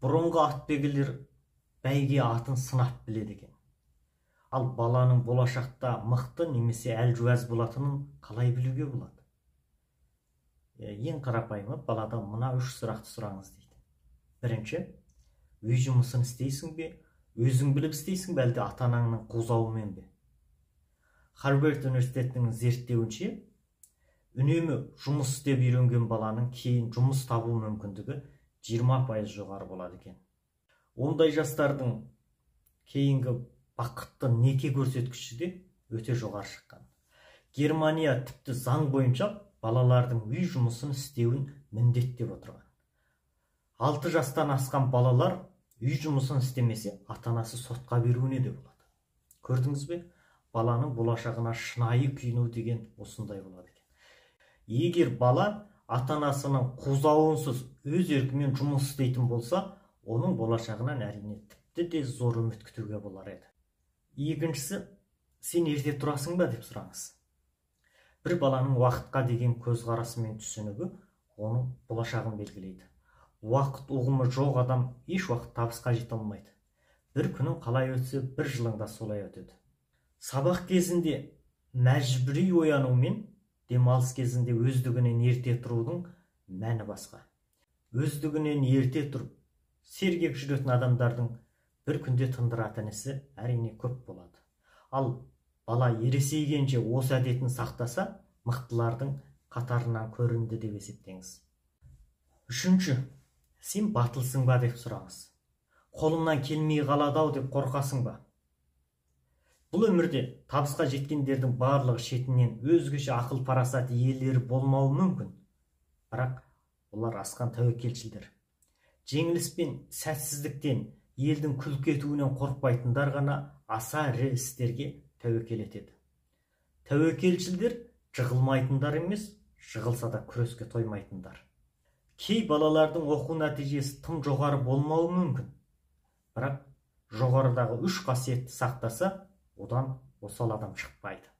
Бұрынғы атбегілер бәйге атын сынап біледі екен. Ал баланың болашақта мықты немесе әлжуаз болатынын қалай білуге болады? Ең қарапайымы, баладан мына 3 сұрақты сұраңыз дейді. Бірінші, үй жұмысын істейсің бе, өзің біліп істейсің бе, әлде ата-анаңның қуғауымен бе? Харвард университетінің зерттеуінше, үнемі жұмыс істеп үйренген баланың кейін жұмыс табу мүмкіндігі 20% жоғары болады екен. Ондай жастардың кейінгі бақытты неке көрсеткіші де өте жоғары шыққан. Германия тіпті заң бойынша балалардың үй жұмысын істеуін міндеттеп отырған. 6 жастан асқан балалар үй жұмысын істемесе, ата-анасы сотқа беруіне де болады. Көрдіңіз бе? Баланың болашағына шынайы күйіну деген осындай болады екен. Егер бала ата-анасының қуғауынсыз өз еркімен жұмыс істейтін болса, оның болашағынан әрине тіпті де зор үміт күтуге болар еді. Екіншісі, сен ерте тұрасың ба деп сұраңыз. Бір баланың уақытқа деген көзқарасы мен түсінігі оның болашағын белгілейді. Уақыт ұғымы жоқ адам еш уақыт табысқа жете алмайды. Бір күнің қалай өтсе, бір жылың да солай өтеді. Сабақ кезінде мәжбүри ояну мен демалыс кезінде өздігінен ерте тұрудың мәні басқа. Өздігінен ерте тұрып, сергек жүретін адамдардың бір күнде тындыратын ісі әрине көп болады. Ал бала ересейгенше осы әдетін сақтаса, мықтылардың қатарынан көрінді деп есептеңіз. Үшінші, сен батылсың ба деп сұраңыз. Қолымнан келмей қалады-ау деп қорқасың ба? Бұл өмірде табысқа жеткендердің барлығы шетінен өзгеше ақыл парасат иелері болмауы мүмкін. Бірақ олар асқан тәуекелшілдер. Жеңіліс пен сәтсіздіктен, елдің күлкі етуінен қорықпайтындар ғана аса ірі істерге тәуекел етеді. Тәуекелшілдер жығылмайтындар емес, жығылса да күреске тоймайтындар. Кей балалардың оқу нәтижесі тым жоғары болмауы мүмкін. Бірақ жоғарыдағы 3 қасиетті сақтаса, одан осал адам шықпайды.